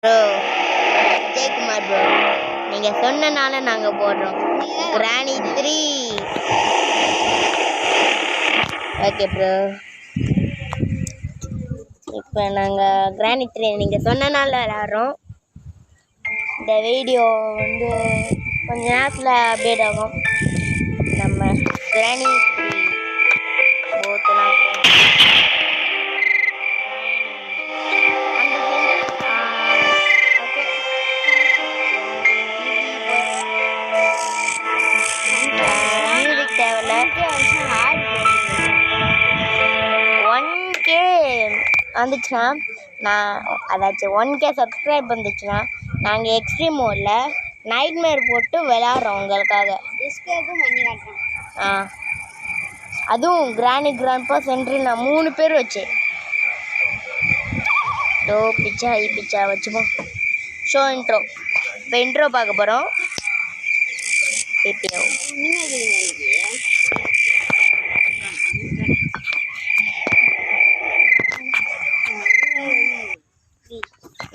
Bro Jayakumar bro, நீங்கள் சொன்னனால நாங்கள் போடுறோம். கிராணி 3. ஓகே ப்ரோ, இப்போ நாங்கள் கிராணி 3 நீங்கள் சொன்னனால விளாட்றோம். இந்த வீடியோ வந்து கொஞ்ச நேரத்தில் அப்டேட் ஆகும். நம்ம கிராணி 3 போத்தலாம். மியூசிக் தேவையில்ல. 1K வந்துச்சுன்னா அதாச்சும் 1K சப்ஸ்கிரைப் வந்துச்சுன்னா நாங்கள் எக்ஸ்ட்ரீம் மோடில் நைட்மேர் போட்டு விளாட்றோம் உங்களுக்காக. அதுவும் கிராண்ட்பா சென்ட்ரில் நான் 3 பேர் வச்சு பிச்சா பிச்சா வச்சுப்போம். Show intro. இப்போ இன்ட்ரோ பார்க்க போகிறோம்.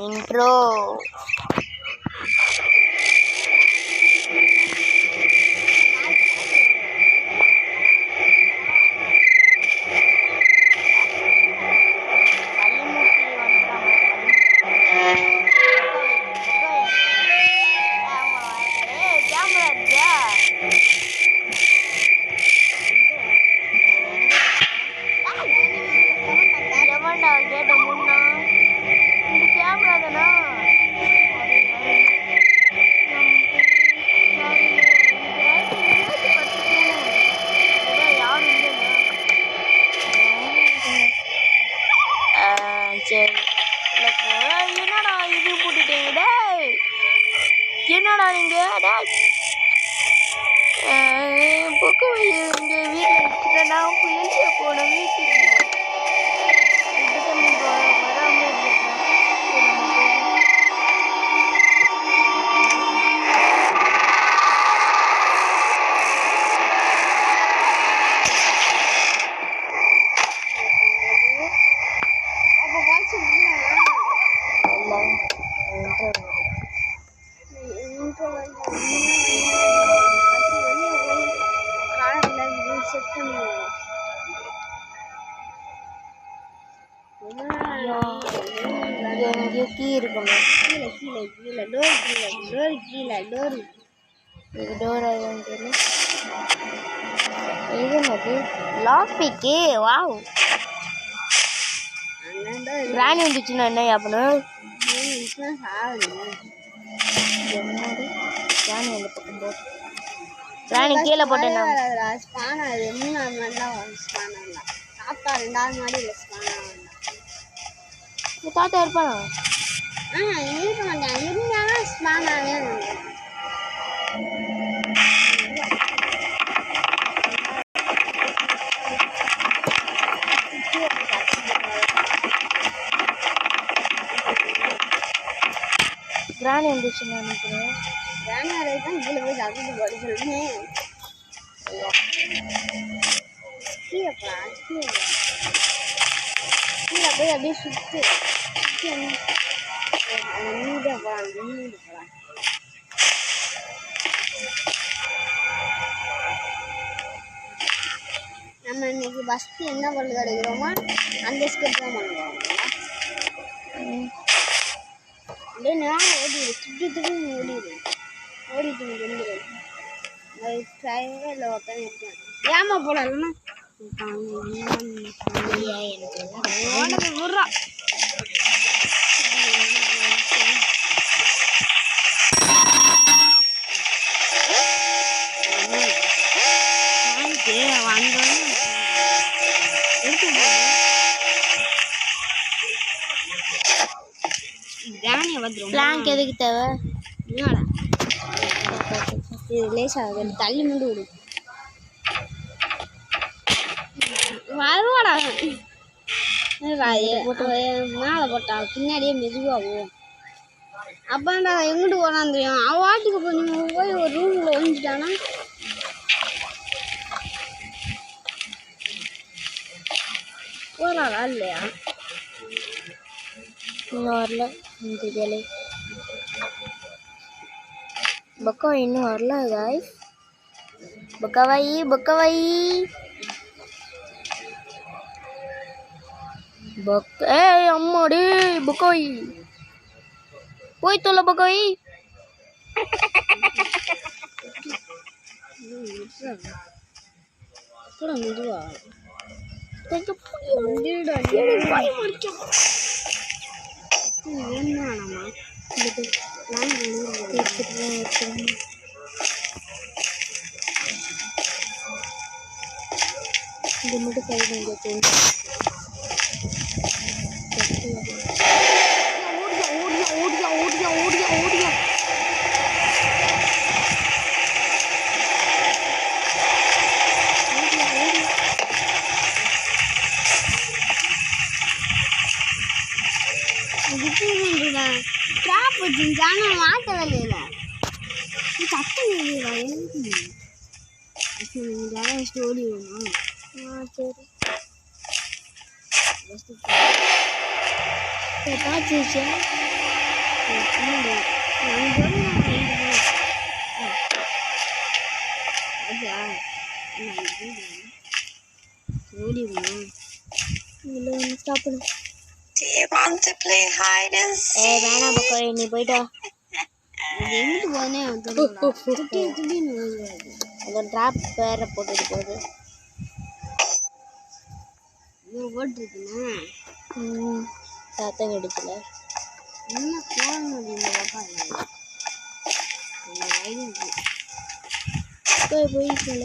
இன்ட்ரோ என்னடா இது போட்டுட்டீங்க? என்னடா நீங்க புக்கு இங்கே வீட்டில் நான் வெளியே போனேன். வீட்டுக்கு கீ இருக்கணும். கீழே டோர் இது டோர் ஆகுது. இது என்னது? லாக் பிக்கு. வாவ், கிராணி வந்துச்சுன்னா என்ன ஆகணும்? கிராணி வந்து பக்கம் போட்டு கிராணி கீழே போட்டேன். தாத்தா இருப்பானா? இருக்க மாட்டேன். இருந்தாலும் ஸ்பானாவே கிராணி வந்துச்சுன்னு நினைக்கிறேன். கிராணி வரைக்கும் கீழே போய் சாப்பிட்டு போட சொல்லுவேன். கீழே போய் அப்படியே சுற்றி போகலாம். நம்ம இன்னைக்கு ஃபஸ்ட்டு என்ன பொருள் கிடைக்கிறோமோ அந்த ஸ்கெட்ச் தான் பண்ணுவோம். அப்படியே நேரம் ஓடிட்டு ஓடிட்டு வந்துடும். ட்ரைவில் ஒருத்தன் இருக்கேன். ஏமா போல இல்லைன்னா எனக்கு விட்றா. பிளாங்க் எதுக்கு தேவை? இது லேசாக தள்ளி முண்டு விடு. வருவாடா மேலே போட்டா பின்னாடியே மெதுவாகும். அப்பாண்டா எங்கிட்டு போனான் தெரியும். அவன் வாட்டுக்கு போய் ஒரு ரூம்ல ஒழிஞ்சிட்டானா போறாளா இல்லையா? இன்னும் வரல. பக்கா இன்னும் வரல guys. பக்கவாயி ஏய் அம்மாடி பக்காய் போய் தொலை பக்காய். கூட மெதுவா வேணுமாண்ணா இது மட்டும் சைடு இங்கே ஓடியா. ட்ராப் வச்சுருந்துச்சு ஆனால் மாட்டவே இல்லை சட்டம் யாராவது ஸ்டோரி வேணும். சரி பார்த்துச்சா ஓடி வேணும். இல்லை ஸ்டாப் பண்ணு. Do you want to play hide and seek? வேணாம் பக்கம் நீ போயிட்டா. எங்கிட்டு போனே திடீர்னு அந்த ட்ராப் வேற போட்டுட்டு போகுது. போட்டுருக்குண்ணா சத்தம் கிடைக்கல. என்ன போக முடியும் போயிட்டு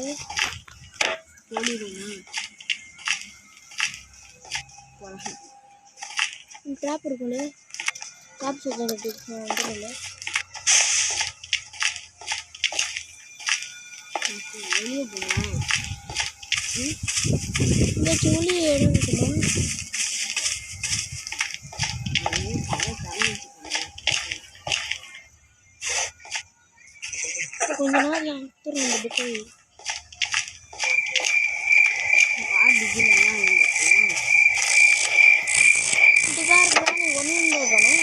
ஓடிடுமா ட்ராப் இருக்குல்ல ட்ராப் சத்தம் கட்டிடுச்சு வந்துடல. வெளியே போனா இந்த சோழி இடம் இருக்குமா? கொஞ்ச நாள் அப்புறம் இந்த புக்கை இதுக்காக இருக்கிறா நீ ஒன்று தானே.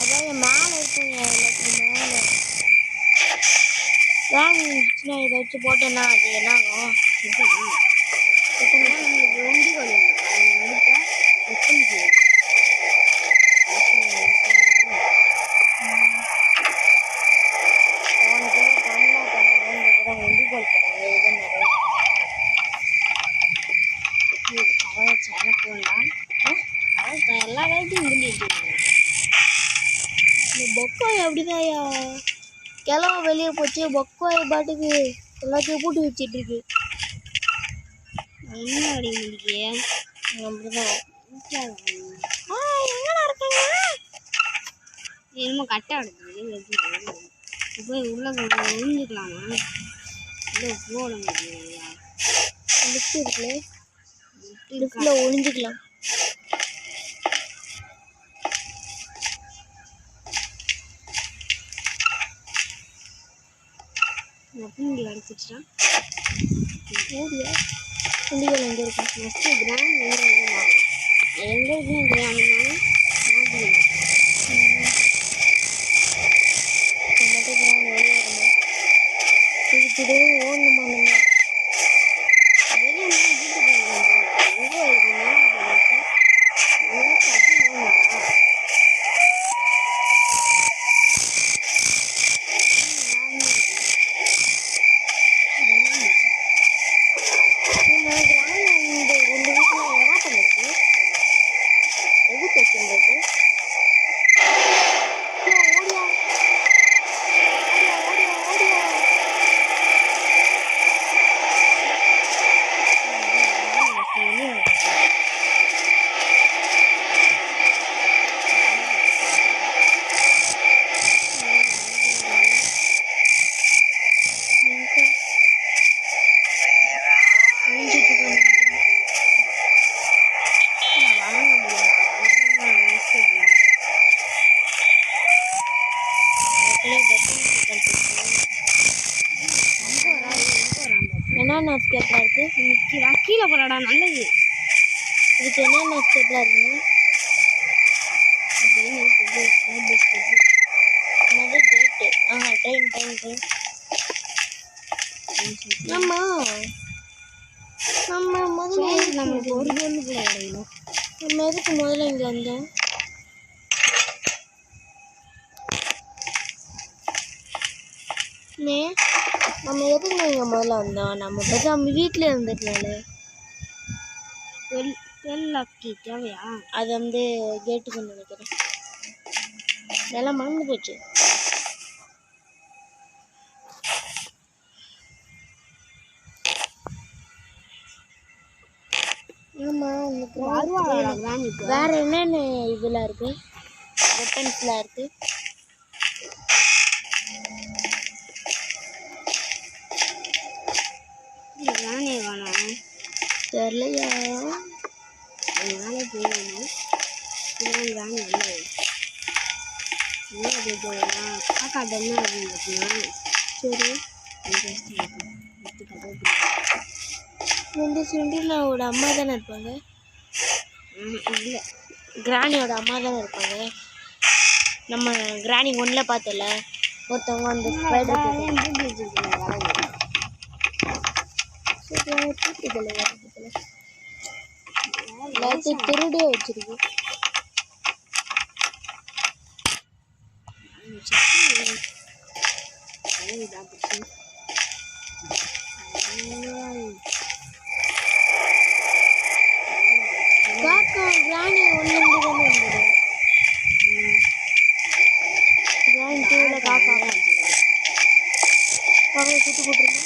அதாவது மேலே இருக்கும் எல்லாத்துக்கும் மேலே சின்ன இதை வச்சு போட்டேன்னா அது என்ன ஆகும்? எல்லா காலத்தையும் முடிஞ்சிட்டு இந்த பொக்காய் அப்படிதான்யா கிளம்ப வெளியே போச்சு. பொக்காய் பாட்டுக்கு எல்லாத்தையும் போட்டு வச்சிட்டு இருக்கு. என்ன அப்படி முடிக்கிய அப்படிதான் எங்கடா இருக்காங்க என்னமோ கட்டை எடுத்து போய் உள்ள ஒழிஞ்சுக்கலாமா இல்லை போட முடியா லிஃப்ட் இருக்குல்ல லிஃப்டில் ஒழிஞ்சிக்கலாம். பூண்டி அடிச்சிட்டா ஓடியா புண்டிகள் எங்கே இருக்கும்? ஃபஸ்ட்டு கிராம் எங்கே இருக்கும் கிராமம்னாலும் மட்டும் கிராம் வெளியே வரணும். இதுக்கிட்டே ஓடணுமா நம்ம? மக்களே என்னென்ன ஸ்டெப்லாம் இருக்கு? கீழே போறாடா நல்லது. இதுக்கு என்னென்ன ஸ்டெப்லாம் இருக்குங்க? என்னது கேட்டு? Train train train. நம்ம முதல்ல நம்மளுக்கு ஒரு பொருள் கூட கிடைக்கணும். நம்ம எதுக்கு முதல்ல இங்கே வந்தோம்? நம்ம எதுக்கு இங்கே முதல்ல வந்தோம்? நம்ம வீட்டில் இருந்துக்கலாம்ல. வெள்ளாக்கி தேவையா? அது வந்து கேட்டுக்கு நினைக்கிறேன். இதெல்லாம் மறந்து போச்சு. வேற என்னென்ன இதெல்லாம் இருக்கு? வெப்பன்ஸ்லாம் இருக்கு. வேணே வேணாம் தெரியலையா? அதனால போயிடணும். வேணே நல்லது. காக்காட்ட என்ன அப்படின்னா சரி இந்த சிண்டர்லாவோட அம்மா தானே இருப்பாங்க? இல்லை கிராணியோட அம்மா தானே இருப்பாங்க. நம்ம கிராணி ஒன்றில் பார்த்தல ஒருத்தவங்க அந்த ஸ்பைடர் எல்லாத்தையும் திருடே வச்சிருக்கு. காக்கா கிராணி ஒன்று தானே இருந்தது. கிராணி டூல காக்கா காக்கா சுட்டு போட்டுருமா?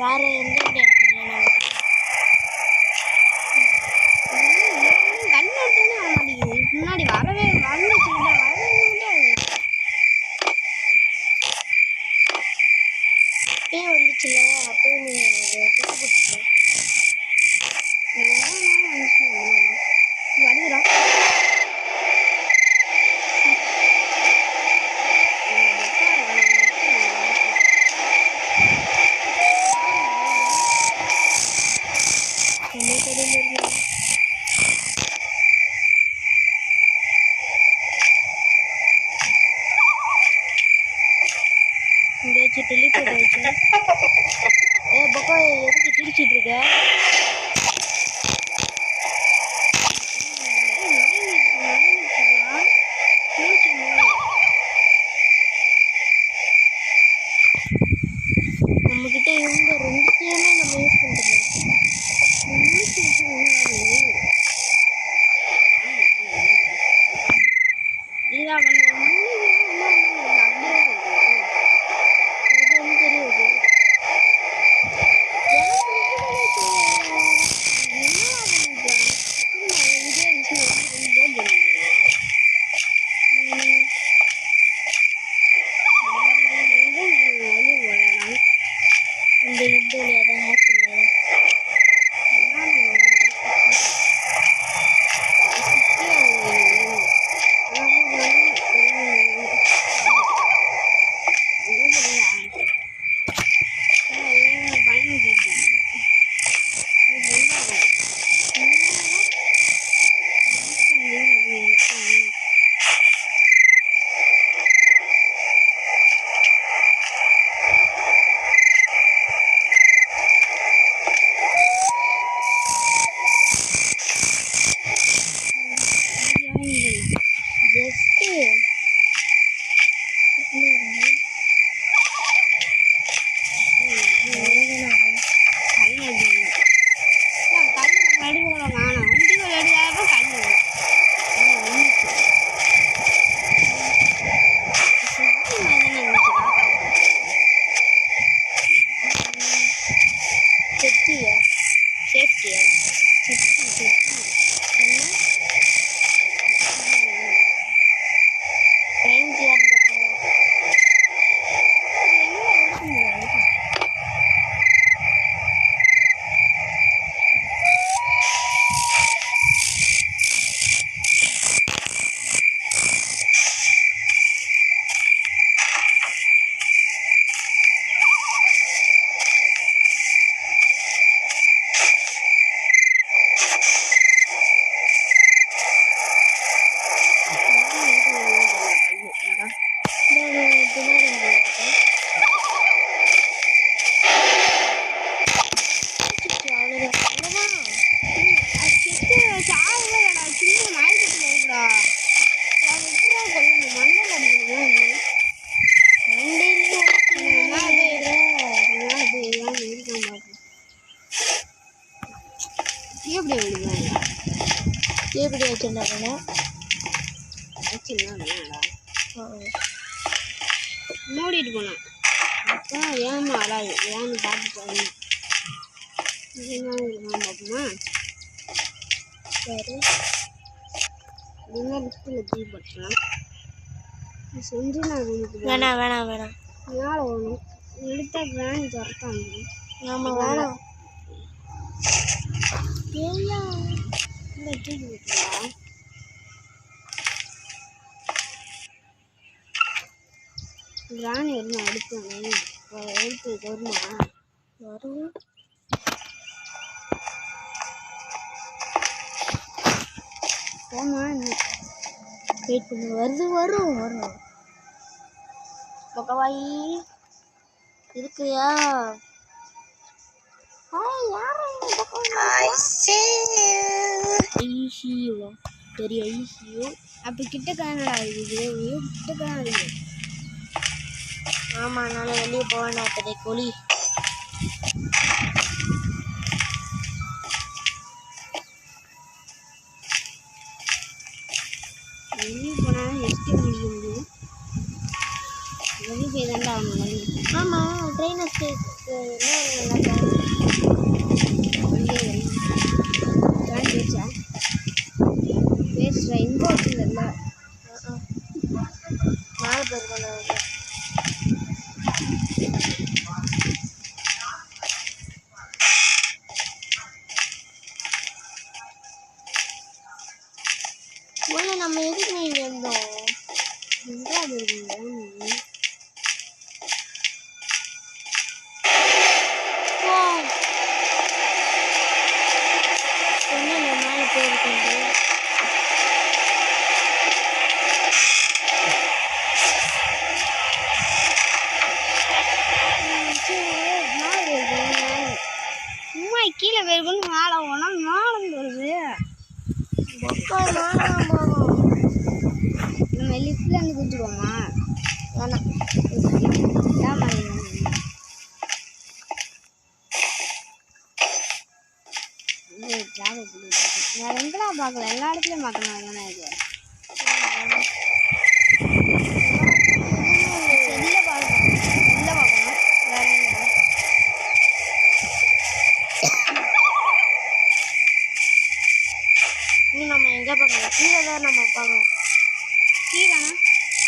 வேற எந்தெந்த இடத்துல முன்னாடி வரவே அப்பயே வந்துச்சுல்ல, அப்பயே நீங்க சுட்டு வருகிறா எங்கேயாச்சும் டெலிபோர்ட் ஆயிடுச்சு. பக்கா எதுக்கு கிழிச்சிட்டு இருக்க? நம்ம கிட்ட இருந்த ரெண்டுத்தையுமே நம்ம யூஸ் பண்ணிட்டோம். அது எனக்கு தெரியாது. எப்படி வச்சுருந்தாங்க மூடிட்டு போனேன். அப்போ ஏமா வராது ஏன்னு பார்த்துட்டு பார்ப்போமா? சரி இன்னும் லிஃப்ட்டில் தீ பட்டலாம் செஞ்சு நான் வேணாம் மேலே ஒன்று எடுத்தா கிராணி துரத்தாங்க. ஆமாம் வேணாம் இந்த தூக்கி விட்டுருவா. கிராணி வரணும் அடுத்தானே எடுத்து வருமா வரும் போமா வெயிட் பண்ணி வரும் பக்கவாயி இருக்கிறியா? I see you. ஐசியூ பெரிய ஐசியூ. அப்போ கிட்ட காணடா இருக்குது கிட்ட காணுது. ஆமாம் அதனால வெளியே போவேன் அப்போதே கோழி. வெளியே போனால் எஸ்டி முடிக்க முடியும். வெளியே போய் தாண்டா ஆகணும். ஆமாம் ட்ரெயின் ஸ்டேஷனுக்கு பேச்சா பேசுகிறேன் இங்கே வச்சுருந்தல மேலே போயிருக்கோம். முதல்ல நம்ம எதுக்கு இங்கே இருந்தோம்? எங்காவது இருக்குங்க சொன்னல மேலே போயிருக்கோம். சும்மா கீழே போயிருக்கோன்னு மேலே போனால் மேலே வருது. நம்ம லிஃப்ட்ல இருந்து குதிச்சுக்கோமா? வேணாம் ஏமா வேற எங்கடா பார்க்கல எல்லா இடத்துலையும் பார்க்கணும் தானே இது. செல்ல பார்க்கணும் வேற எங்க இன்னும் நம்ம எங்கே பார்க்கணும்? கீழே தான் நம்ம பார்க்கணும். கீழே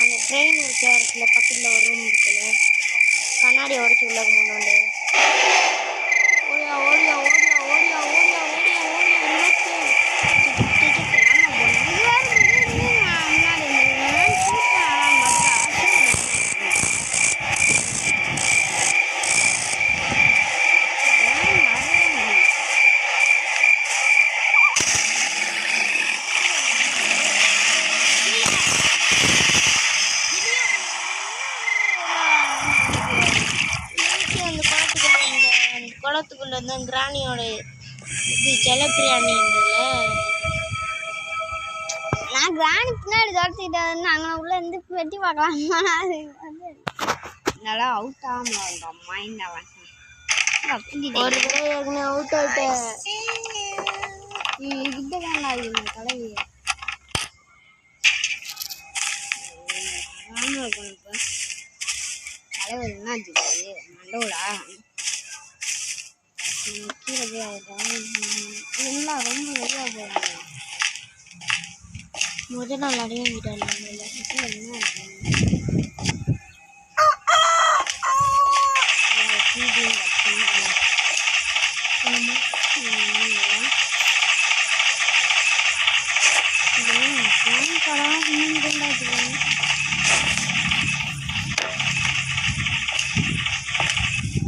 அந்த ட்ரெயின் இருக்க இடத்துல பக்கத்தில் ஒரு ரூம் இருக்குல்ல, கண்ணாடி உடச்சி உள்ள முன்னாடி. ஓடியா ஓடியா ஓடியா ஓடியா ஓடியா ஓடியா ஓடியா குளத்துக்குள்ள இருந்த கிராணியோட இது ஜலப்பிரியாணின்றல நான் கிராணி பின்னாடி துரத்திக்கிட்டேன். அங்கே உள்ள இருந்து வெட்டி பார்க்கலாம். அது வந்து நல்லா அவுட் ஆகாமல் மைண்ட் அவன் ஒரு தடவை ஏற்கனவே அவுட் ஆயிட்டேன். கிட்ட தான் ஆகுது கலவி இருக்கும். இப்போ தலைவர் என்ன ஆச்சு மண்டோடா கீழே போய் ஆகிட்டோம். எல்லாம் ரொம்ப வெளியாக போகிறாங்க. முதல் நாள் அடையாங்கிட்டாங்க. என்ன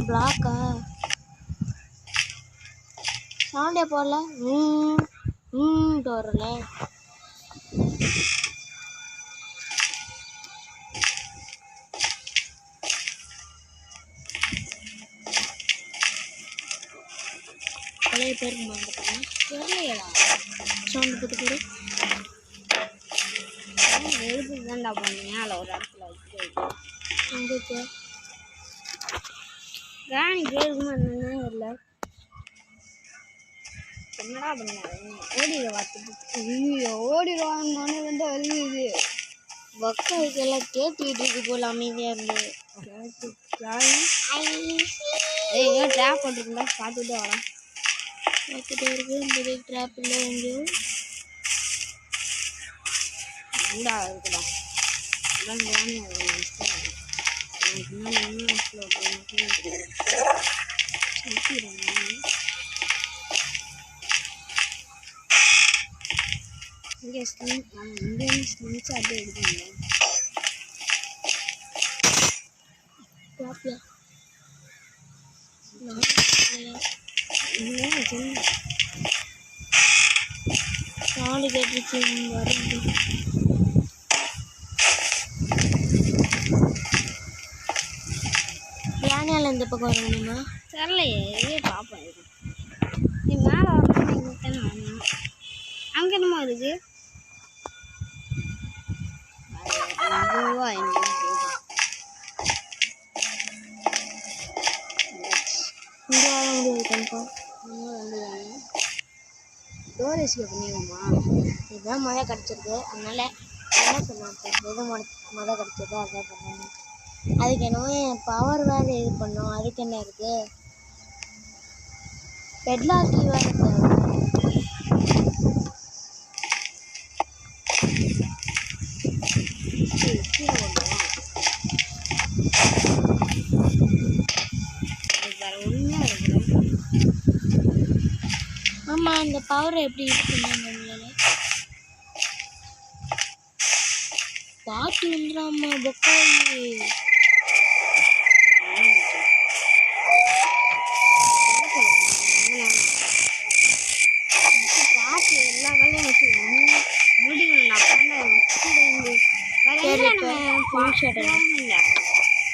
பிளாக்கா சவுண்டே போடல. வரல. பழைய பேருக்கு மாட்டேன் தெரியலா சவுண்டு போட்டு போடு. எழுதி தான்டா பண்ணேன். அதில் ஒரு இடத்துல வச்சு எங்களுக்கு ராணி பேருக்குமா என்னன்னு தெரியல. என்னடா பண்ண ஓடிடுவா பார்த்துட்டு ஐயோ ஓடிடுவான்னு வந்து வருது பக்காய்க்கெல்லாம் கேட்டுக்கிட்டு இருக்கு போல அமைதியாக இருந்து. ஏய் ஏன் ட்ராப் பண்ணிருந்தா பார்த்துட்டு வரேன் பார்த்துட்டு இருக்கு. இந்த ட்ராப் இல்லை எங்கேயோ நல்லா இருக்குடா அதான் இங்கே ஸ்லிம் இங்கே ஸ்லிம்ஸ் அப்படியே எடுப்பாங்க ட்ராப்ல நாலு கேட்டுச்சு வரும். யானையால் இந்த பக்கம் வர முடியுமா? தெரியலையே இதே பார்ப்பேன் நீ மேலே வரணும் இங்கே தானே வரணும் அங்கே என்னமோ இருக்கு அதுவா எனக்கு இங்கே வர முடியாது கன்ஃபார்ம். டோர் எஸ்கேப் பண்ணிடுவோமா இதுதான் மழை கிடச்சிருக்கு. அதனால என்ன சொன்னாங்க எது மழை கிடச்சதோ அதான் பண்ணணும். அதுக்கு என்னவோ என் பவர் வேறு இது பண்ணோம். அதுக்கு என்ன இருக்குது பெட்லாக்கி வேறு தேவை. ஆமாம் இந்த பவரை எப்படி இது பண்ணாங்க பாட்டு வந்துடாமா பொக்காயி பாட்டு எல்லா வேலையும் வச்சு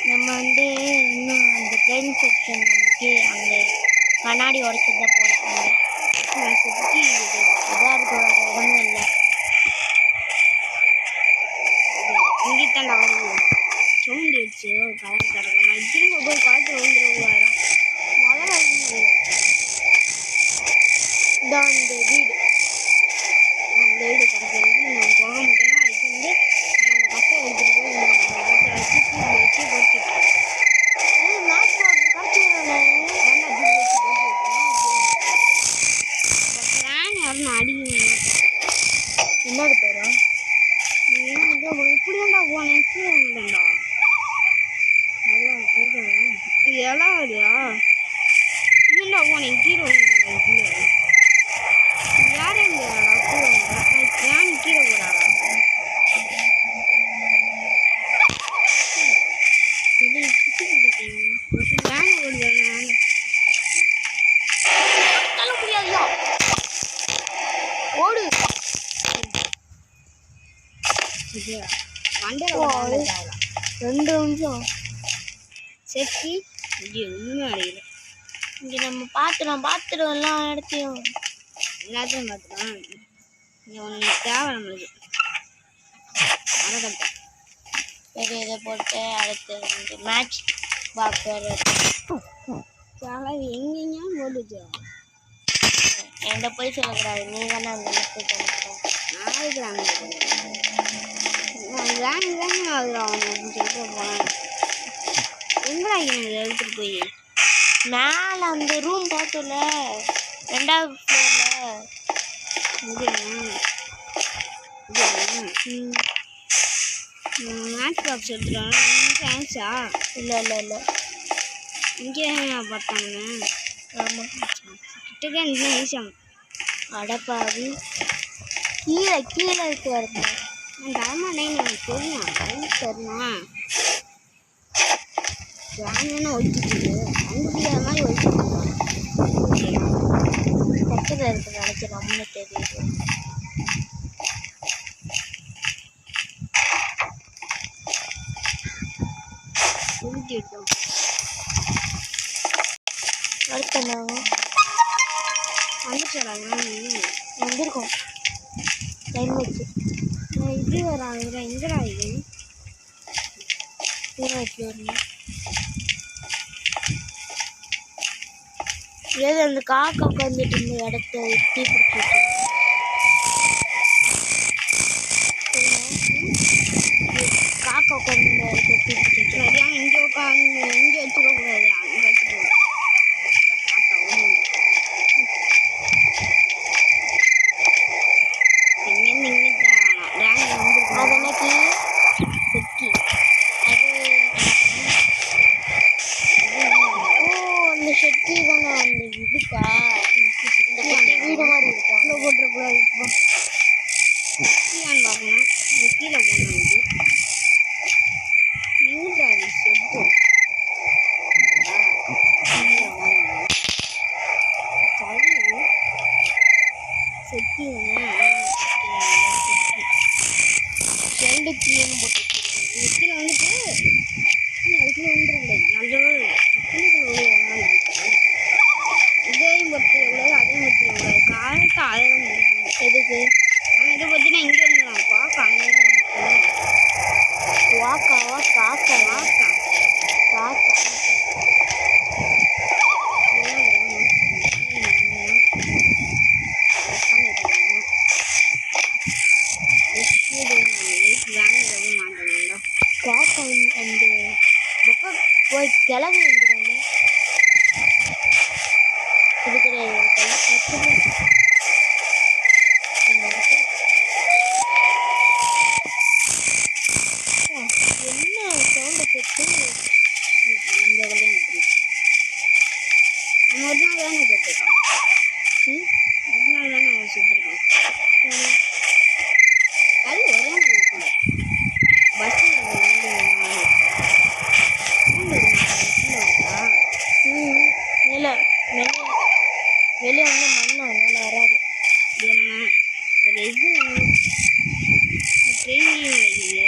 நம்ம வந்து இன்னும் அந்த ட்ரெயின் செக்ஷன் வந்துட்டு அங்கே கண்ணாடி உடச்சி தான் போடுறாங்க. இதாக இருக்கு வேறு இடமும் இல்லை. இங்கே தாண்டா வருது சவுண்ட் அடிச்சு கலர் தரலாம் திரும்ப போய் குளத்துல வந்துடுவாரா முதல்ல இதான் இந்த வீடு. அந்த வீடு கிடக்கிறது நான் போக மாட்டேன்னா அதுக்கு வந்து நம்ம கப்பை எடுத்துட்டு போய் வச்சு போட்டுருக்கோம் மேட்ச் பாக்ஸ் கிடச்சிடுறாங்க. யாரும் அடிக்கணும் என்னது போயிடும் இப்படிதான்டா போனேன் கீழே விழுந்தேன்டா எல்லாம் வருதா இல்லைண்டா போனேன் கீழே விழுந்தேன் கீழே யாரும் இல்லையாடா கீழே விழுந்தேன் யானி கீழே போடாடா யானை விழுந்தேன் முடியாதுயா ஓடு. வண்டியில் 2 நிமிஷம் சேஃப்டி இது ஒன்றுமே அடையல இங்கே நம்ம பார்த்துடும் எல்லா இடத்தையும் எல்லாத்தையும் பார்த்துக்கலாம் இங்கே ஒன்று தேவை நம்மளுக்கு மரக்கட்டை பெரிய இதை போட்டு அடுத்து இந்த மேட்ச் பாக்ஸ் வேறு தேவை எங்கெங்கேயும் போட்டு வச்சிடும் என்கிட்ட போய் சொல்லக்கூடாது. நீ தானே அந்த மெசேஜ் அனுப்புகிறேன். வேன் தானே ஆகுது அவன் அப்படின்னு சொல்லிட்டு போனேன் எங்கடா எனக்கு எடுத்துகிட்டு போய் மேலே அந்த ரூம் பார்த்தோம்ல 2வது ஃப்ளோரில் மேட்ச் பாக்ஸ் எடுத்துட்டாங்க இங்கே ஆச்சா இல்லை இங்கே பார்த்தாங்கண்ணே ஆமாம் கிட்டக்கே இன்னும் ஈஸியாக அடப்பாவி கீழே இருக்கு வருது. தரமாட்டே எனக்கு தெரியும் தெரியுமா வேணும்னா ஒழிச்சிட்டு அங்கே மாதிரி ஒழிச்சிட்டு பக்கத்தில் இருக்கு நினைக்கிறேன். அம்மனு தெரியுது. ஒழிச்சிட்டோம் அடுத்த நாங்கள் வந்துட்டாங்க வந்திருக்கோம் டைம் வச்சு. இது வராங்க எங்கடா இது ஃப்ளோர் வரணும். ஏது அந்த காக்கா உட்காந்துட்டு இருந்த இடத்த தீ பிடிச்சி காக்கா உட்காந்து இந்த இடத்த தீ பிடிச்சி சரியான இங்கே உட்காந்து இங்கே வச்சுக்க கூடாது, அங்கே வச்சுக்கோ. காக்கா ஓடும். இங்கேருந்து இங்கிட்டு ரேங்க் வந்து அது எனக்கு செக்கி. அது ஓ அந்த ஷெட்டி தானே அந்த இதுக்கா இந்த குட்டி வீடு மாதிரி இருக்கும் கீழே போட்டுறக்கூடாது. இப்போ செக்கியான்னு பார்க்கணும். இது கீழே போடணும். இது நீட்டாது செட்டு. செட்டி ஷெல்டு கீழே போட்டு வச்சிருக்கேன். கீழே வந்துட்டு அதுக்குள்ளே வந்துடக்கூடாது. நல்ல கீழே இதையும் பற்றி எவ்வளோ அதையும் பற்றி எவ்வளோ காலத்தை அழகும் எதுக்கு ஆனால் இதை பற்றினா இங்கே வந்துடும் பார்க்க அங்கே வாக்காவா காக்கா வாக்கா காக்கா காக்கா அந்த பொக்கை போய் கிளம்பி வந்துடுறாங்க இது கிடையாது என்ன சவுண்டை கேட்டு இந்த வரையும் நம்ம ஒரு நாள் தானே கேட்டுருக்கோம். ஒரு நாள் தானே வச்சுருக்கோம். அது ஒரே நாள் இருக்குல்ல பஸ்ஸில் இல்லை வெளியே வந்து மண்ணா அதனால வராது நம்ம ஒரு இது ட்ரெயின் கிடைக்குது.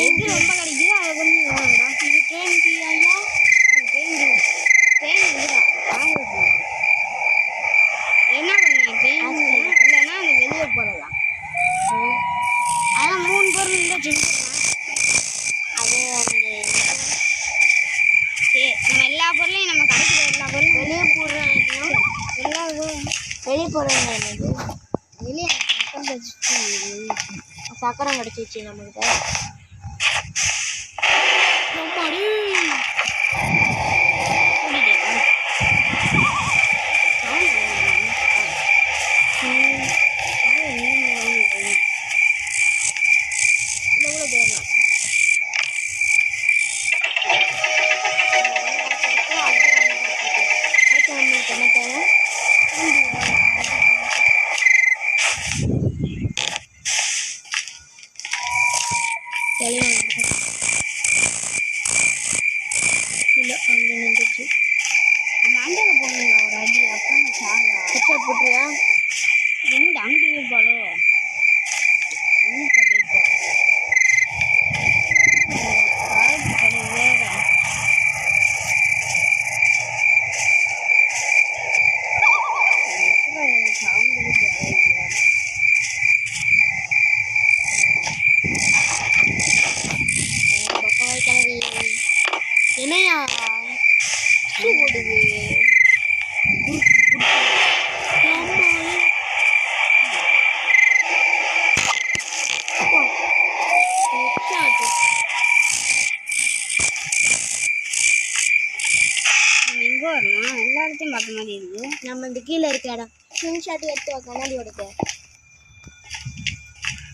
இது ரொம்ப கிடைக்குது. அதை கொஞ்சம் வேணாம்டா. இது ட்ரெயின் ஐயா ட்ரெயின் இதுடா என்ன பண்ண ட்ரெயின் இல்லைன்னா அந்த வெளியே போகலாம். அதான் 3 பொருள் இருந்தால் செஞ்சிடலாம். அது அந்த சரி நம்ம எல்லா பொருளையும் நம்ம கிடைக்கிற எல்லா பொருளும் வெளியே போடுறேன் எல்லா இதுவும் வெளியே போடுறேன் என்னது வெளியே சக்கரம் கிடச்சிச்சு நம்மகிட்ட அடுத்து நம்மளுக்கு என்ன தேவை வெளியே வந்துட்டேன் இல்லை அங்கே நின்றுச்சு மண்டல போகணும்டா ஒரு அடி. அப்போ சாகா ஹெட்ஷாட் போட்டுருவியா எங்கிட்ட அங்கிட்டு இருப்பாளோ எங்கிட்ட போயிருப்பா வேற பக்கவாய் கிளவி என்னையா போடுது எங்கே வரணும்? எல்லா இடத்தையும் பார்த்த மாதிரி இருக்கு. நம்ம இந்த கீழே இருக்க இடம் ஸ்கிரீன்ஷாட் எடுத்து கண்ணாடி உடைக்க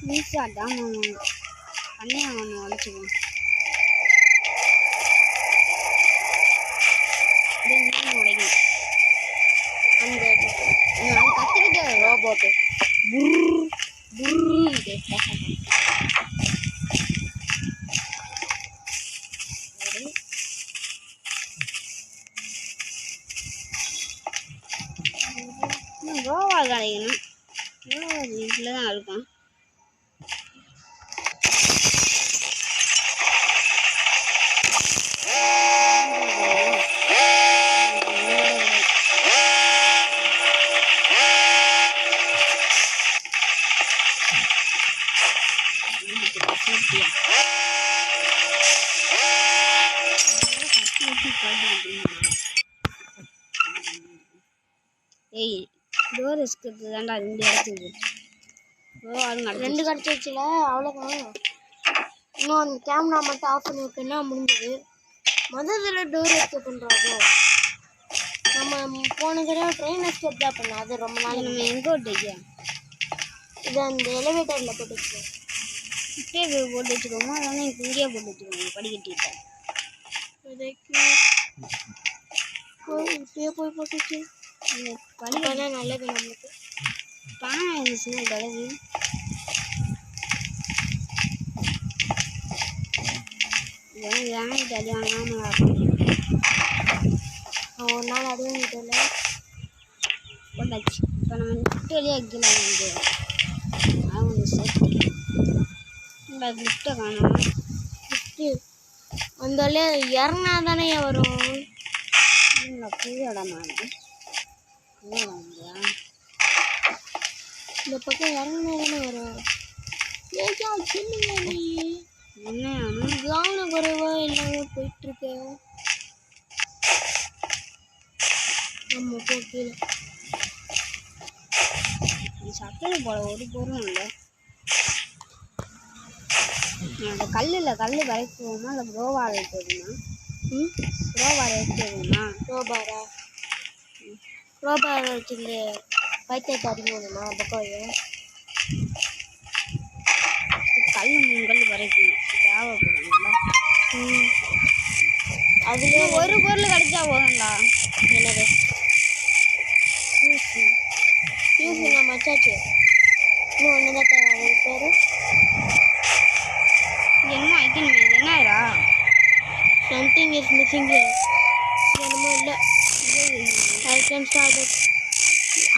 மீசாட்டா பண்ணையா ஒன்று உடச்சிக்குவோம். உடைக்கணும் அந்த அது கற்றுக்கிட்டே ரோபோட்டு கோவா கிடைக்கணும். கோவா வீட்டில் தான் இருக்கும். ஏய் டோர் எஸ்கேப் தான்டா 2 இடத்துக்கு ரெண்டு கிடச்சிச்சுல அவ்வளோதான். இன்னும் அந்த கேமரா மட்டும் ஆஃப் பண்ணி விட்டோன்னா முடிஞ்சது. முதல்ல டோர் எஸ்கேப் பண்ணுறாதோ நம்ம போன தடவை ட்ரெயின் எஸ்கேப் தான் பண்ணோம். அது ரொம்ப நாள். நம்ம எங்கே விட்டுக்க இது அந்த எலிவேட்டரில் போட்டு வச்சுக்கோம். இப்படியே போட்டு வச்சுக்கோமா அதனால இங்கேயே போட்டு வச்சுக்கோங்க படிக்கட்டிட்ட இப்படியே போய் போட்டு வச்சு படிக்கலாம் நல்லது நம்மளுக்கு. பானை இருந்துச்சுன்னா கிளவி வாங்கிட்டு அடி வாங்காமல் ஒரு நாள் அடி வாங்கிட்டல போட்டாச்சு. இப்போ நம்ம லிஃப்ட் வழியாக வைக்கலாம். வந்து அவங்க சேர்த்து இந்த லிஃப்ட்டை காணும். லிஃப்ட்டு அந்த வழியாக இறங்கினா தானே வரும். புது இடமா இருக்கு. இந்த பக்கம் இறங்கினா தானே வரும். ஏஜா சொல்லுங்க நீ என்ன கவன குறைவா இல்லாம போயிட்டு இருக்க. நம்ம போக்கல சக்கரை போல ஒரு பொருளும் இல்லை. அந்த கல்லில் கல் வரைக்குவோமா இல்லை ப்ரோவார் எடுத்துவோமா? ப்ரோவார் எடுத்துவோமா? ரோபாரை வச்சுருந்து பைத்தியத்தை அறிமுகமா பக்கோயே கல் 3 கல் வரைக்கணும் தேவைப்படும்ல. அதுலேயே ஒரு பொருள் கிடைச்சா போதும்டா. என்னது யூஸ் நம்ம வச்சாச்சு. இன்னும் ஒன்று தான் தேவை. அது பேர் என்ன ஐக்கன் என்னடா சம்திங் இஸ் மிஸ்ஸிங் என்னமோ இல்லை. I can start it.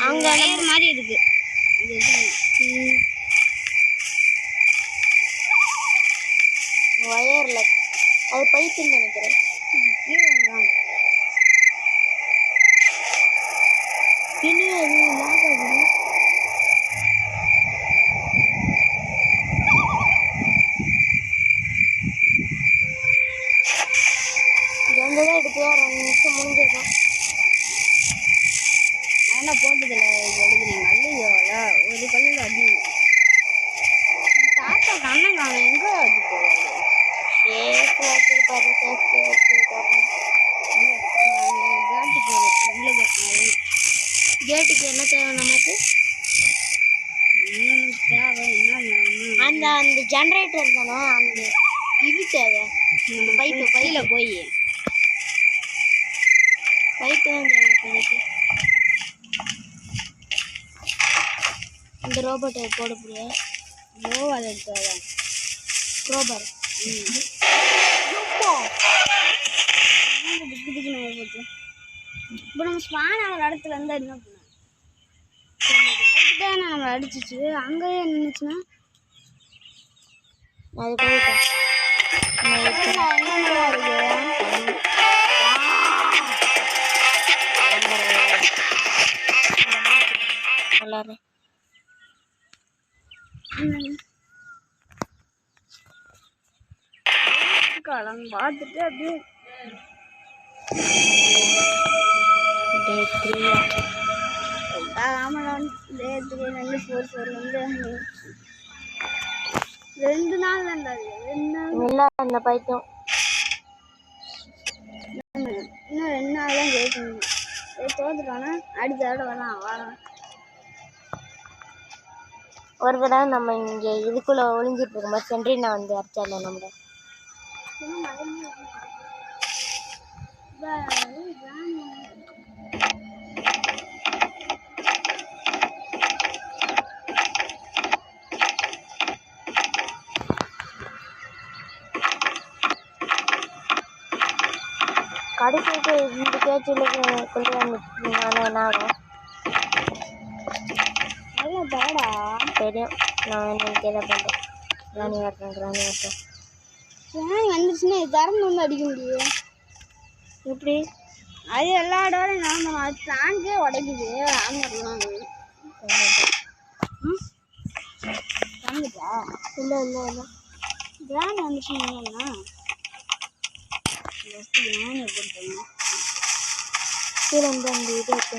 அங்கே வயர் மாதிரி இருக்கு. வயரில் அது பைப்புன்னு நினைக்கிறேன். இன்னும் அது லாகாது. எந்ததான் எடுத்து 2 நிமிஷம் முடிஞ்சிருக்கும். அதெல்லாம் போட்டதில்ல எழுதுனீங்க அல்லையோல ஒரு கல்லில் அடி தாத்தா கண்ணன் காணும் எங்கே அடி போவாரு. சேஃப்டி வச்சுருப்பாரு. சேஃப்டி வச்சுருக்காரு. கேட்டுக்கு என்ன தேவை நமக்கு? தேவை என்ன அந்த அந்த ஜென்ரேட்டர் தானே. அந்த இது தேவை. பைப்பு பையில் போய் பைப்பு தான் தேவை இப்போதைக்கு. இந்த ரோபோட்டை போட முடியாது. ரோவால் எடுத்து ரோபர் இப்போ நம்ம ஸ்பான் ஆகிற இடத்துல இருந்தால் என்ன பண்ண நம்மளை அடிச்சிச்சு. அங்கேயே நின்றுச்சுன்னா அது போயிட்டேன். என்னென்ன இருக்கு எல்லாரும் காலம் பார்த்துட்டு அப்படியே ஆமாம். டே 3 4 2 நாள் தான்டா. 2 நாள் இல்லை அந்த பைத்தியம். இன்னும் 2 நாள் தான் கேட்கணும். தோத்துட்டானா அடுத்த தடவை வரலாம். ஒரு தடவை நம்ம இங்கே இதுக்குள்ளே ஒளிஞ்சிட்டு இருக்கும்போது சென்ட்ரினா வந்து அடிச்சால நம்மள. கடைசிக்கு இந்த கேட்சில் கொண்டு வந்துட்டீங்கன்னா என்ன ஆகும்? தாடா தெரியும். நான் இன்னைக்கு எதை பண்ணுறேன். ராணி வரட்டும். ராணி வந்துச்சுன்னா திறந்து வந்து அடிக்க முடியும். எப்படி? அது எல்லா இடோடையும் நம்ம டேங்கே உடைக்குது. ஆமாம் வந்துட்டா இல்லை இல்லை இல்லை ராணி வந்துச்சுன்னா ஃபஸ்ட்டு ராணியை போட்டுருங்க. கீழே வந்து அந்த இது இருக்கு.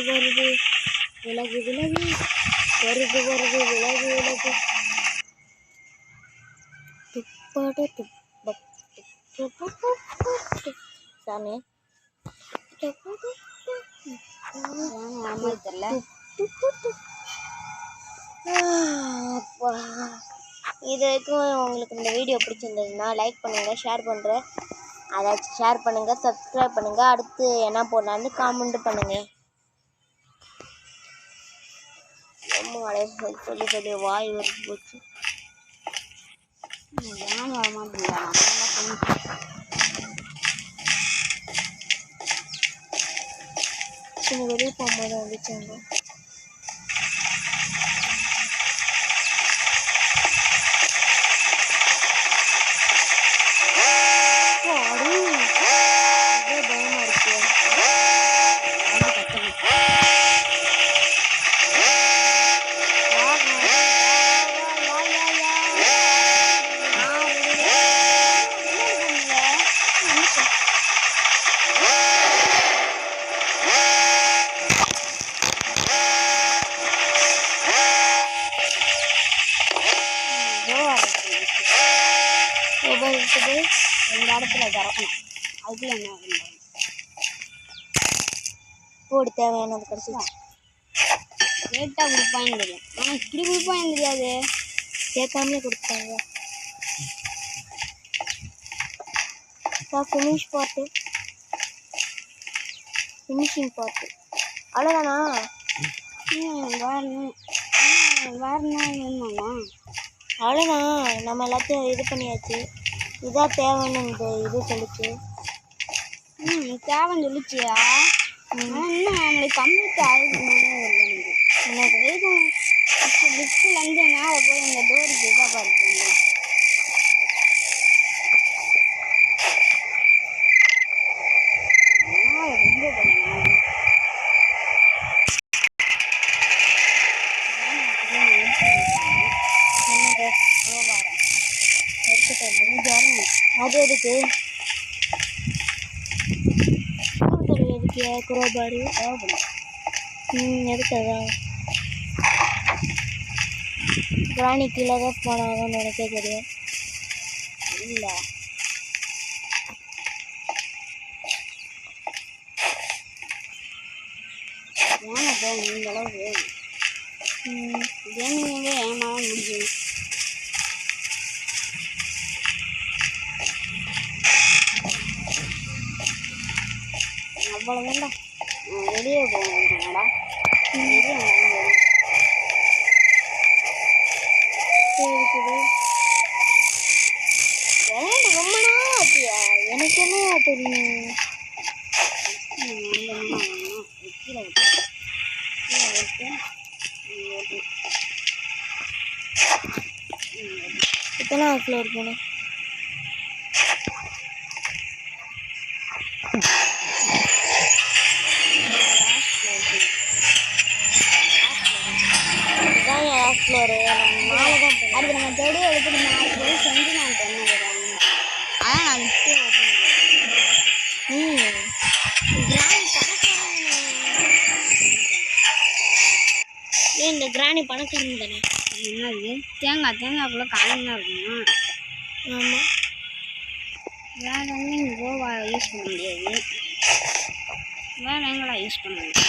வருது விலகு விலகு வருது விலகு துப்பாடு சாமி தெரியல. அப்பா இது வரைக்கும் உங்களுக்கு இந்த வீடியோ பிடிச்சிருந்ததுன்னா லைக் பண்ணுங்கள், ஷேர் பண்ணுறேன், அதாச்சும் ஷேர் பண்ணுங்கள், சப்ஸ்கிரைப் பண்ணுங்கள், அடுத்து என்ன போடலான்னு காமெண்ட் பண்ணுங்கள். ரொம்ப அழகாக சொல்லி வாய் வரைக்கும் போச்சு. கொஞ்சம் வெளியே போகும்போது வந்துச்சாங்க. பயமா இருக்கு. இந்த இடத்துல திறக்கணும். அதுக்குள்ள என்ன போடு தேவையானது கிடச்சிச்சு. லேட்டாக கொடுப்பான்னு தெரியும், ஆனால் இப்படி கொடுப்பான்னு தெரியாது. கேட்காமலே கொடுத்தாங்க. ஃபினிஷிங் பார்ட்டு அவ்வளோதானா? வேற என்ன? அவ்வளோதான், நம்ம எல்லாத்தையும் இது பண்ணியாச்சு. இதான் தேவைன்னு இந்த இது சொல்லிச்சு. தேவைன்னு சொல்லிச்சியா? இன்னும் நம்மளுக்கு கம்ப்ளீட் ஆகுதுன்னு எனக்கு வரைக்கும் லிஃப்ட்லேருந்து மேலே போய் இந்த டோருக்கு இதாக பார்த்துக்கோங்க. ரொம்ப பண்ணேன். அது எதுக்கு? எதுக்கு குரோபாரு எதுக்கு? அதான் கிராணி கீழே தான் போனாதான் எனக்கே தெரியும். இல்லை ஏன்னா போ இந்த அளவுக்கு கேமிங்கே ஏமாதான் முடியும். அவ்வளோதான்டா, வெளியே போகணும்டா. ரொம்ப நாள் ஆச்சியா? எனக்கு என்ன தெரியும்? எத்தனை ஃப்ளோர் போகணும்? இதுதான் என் ஃப்ளோரு. மேலே தான் போகணும். அதுக்கு நம்ம தொடு எடுத்துட்டு நான் போய் செஞ்சு நான் பண்ணுறேன். ஆனால் நான் லிஃப்ட்டே ஓப்பன் இந்த கிராணி பணக்காரங்க தானே? என்னது தேங்காய்க்குள்ளே காலம் தான் இருக்கணும். ஆமாம். வேற எங்கேயும் கோவா யூஸ் பண்ண முடியாது. வேற எங்கெல்லாம் யூஸ் பண்ண முடியாது?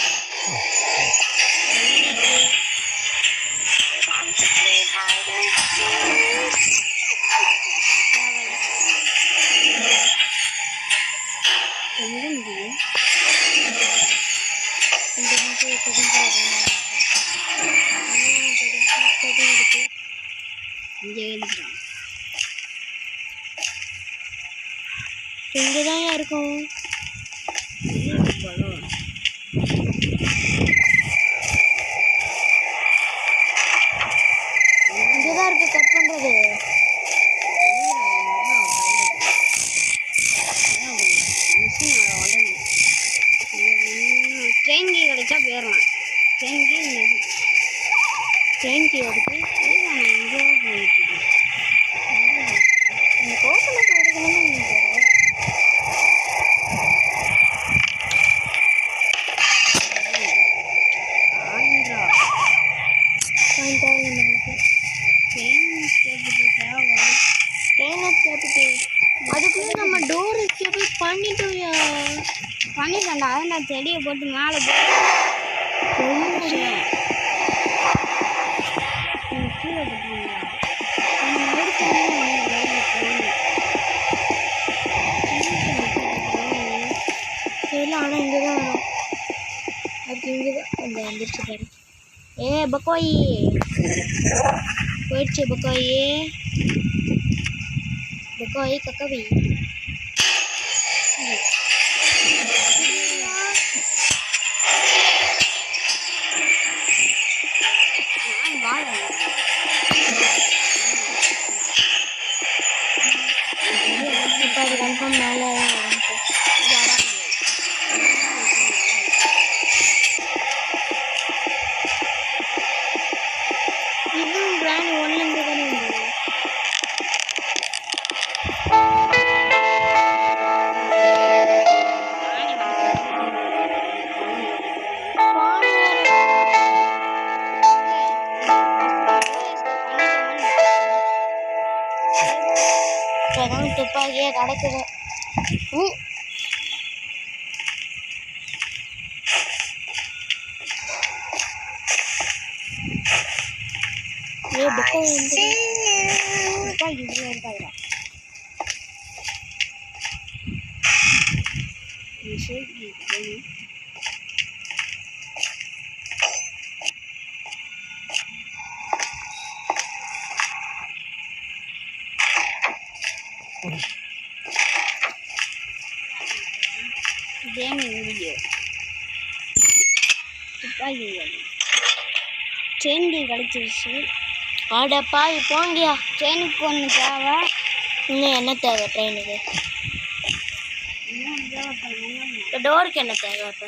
எங்கே முடியும்? இங்கே எழுதுறான். இங்கே தான் இருக்கும். இங்கே தான் இருக்கு கட் பண்ணுறது. கோகனட் உடைக்கணும்னு அதுக்குள்ள நம்ம டோர் எஸ்கேப் பண்ணிட்டோம்யா. பண்ணிட்டேன்டா. அதை நான் செடியை போட்டு மேலே கீழே தெரியல, ஆனால் இங்கே தான் வரும். அதுக்கு இங்கே தான் அந்த வந்துருச்சு பாரு. பக்கோயி போயிடுச்சு. பக்கோயி கக்கவி அது கன்ஃபார்ம் மேலே இன்னும் கிராண்ட் 1லேருந்து தானே இருந்தது. துப்பாக்கியே கிடக்குது. கேமிங் வீடியோ துப்பாக்கி செயின் கிடச்சிருச்சு. ஆடப்பா போங்கயா. ட்ரெயினுக்கு ஒன்று தேவை. இன்னும் என்ன தேவை ட்ரெயினுக்கு? இப்போ டோருக்கு என்ன தேவை? இப்போ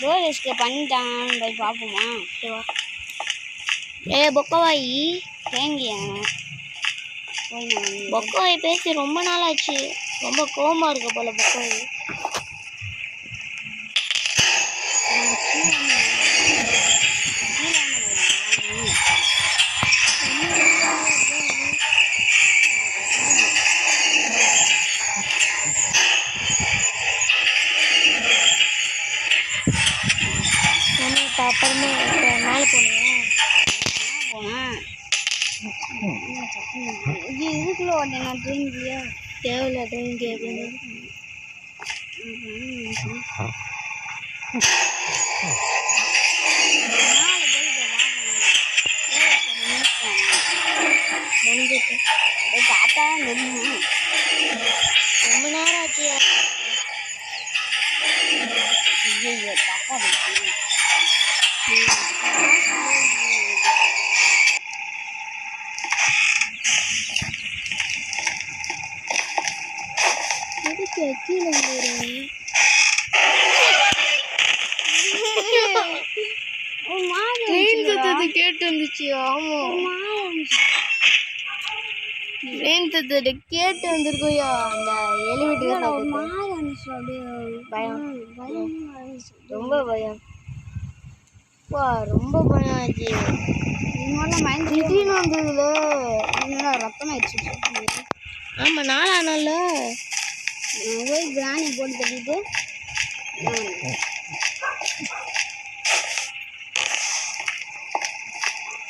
டோர் எஸ்கேப் பண்ணிட்டாங்கன்னு போய் பார்ப்போமா? பொக்கவாயி தேங்கியா போய் பொக்கவாயி பேசி ரொம்ப நாள் ஆச்சு. ரொம்ப கோவமா இருக்கு போல பொக்கவாயி. அப்புறமா மேலே போனேன். இதுக்குள்ள ஓட்டேன் நான் ட்ரெயின்லையா? தேவையில்ல ட்ரெயின் கேட்குது. தாத்தா தெரியும். ரொம்ப நேரம் ஆச்சு. தாத்தா எதுக்கு கீழே கேட்டு வந்துச்சு. ஆமா ட்ரெயின் தத்து கேட்டு வந்துருக்கோயா. அந்த எலிவேட்டர் பயம் ரொம்ப பயம். ரொம்ப பயம் ஆச்சு. திடீர்னு வந்ததுல ரத்தமாயிடுச்சு. ஆமா நாளானால போய் கிராணி போட்டு தட்டிட்டு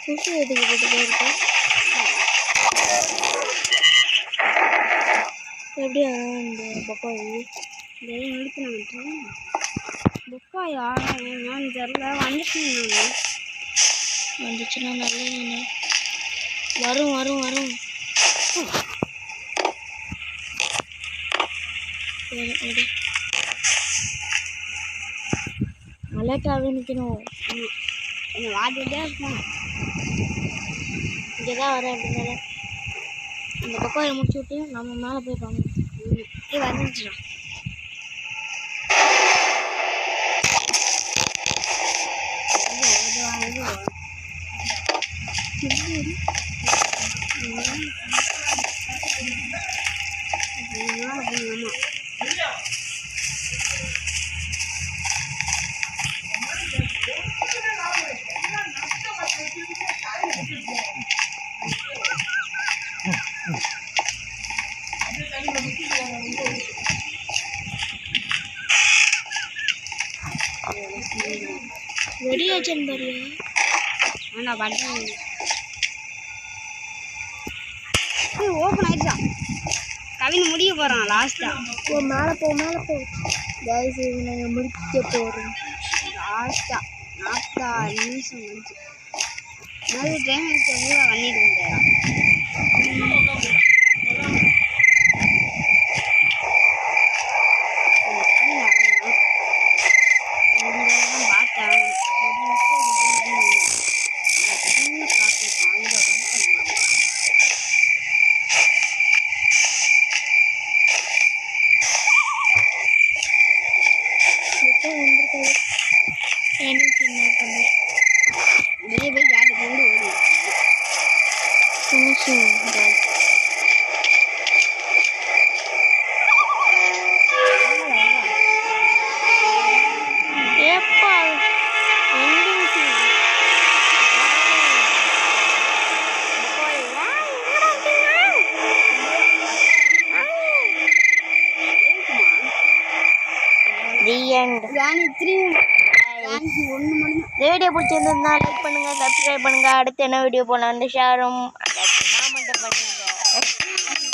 குஷி எதுக்கு போட்டு போயிருக்கு? எப்படியா இந்த பக்காயி நிறுத்தினாங்க. புக்காயா என்னன்னு தெரியல. வந்துச்சுன்னா நல்லது. வரும் வரும் வரும். அலர்ட்டாகவே நிற்கணும். கொஞ்சம் வாட்டிகிட்டே இருக்கும். இங்கே தான் வரேன். அப்படின்னால இந்த பக்கம் முடிச்சு விட்டு நம்ம மேலே போய் பார்க்கணும். வந்துச்சுடா. வெடியாச்சன் பாரியா ஆனால் பண்ணுறேன் ஓப்பன் ஆயிடுச்சான் கவின் முடிய போகிறான் லாஸ்ட்டாக மேலே போ கைஸ் இது நாங்கள் முடிக்க போகிறோம் லாஸ்ட்டாக 46 நிமிஷம் வந்துச்சு முதல்ல டைம் எடுத்து பூரா பண்ணிட்டு இருந்தாரா எனக்கு என்ன பண்ணு வெளியே போய் கேட்டு கொண்டு ஓடி ஃபினிஷிங் ஏப்பா எண்டிங் சீன் தி எண்ட் ராணி 3 ராணி 1 மணி இந்த வீடியோ பிடிச்சிருந்தா லைக் பண்ணுங்க சப்ஸ்கிரைப் பண்ணுங்க அடுத்து என்ன வீடியோ போலாம்னு ஷேரும் காமெண்ட் பண்ணுங்க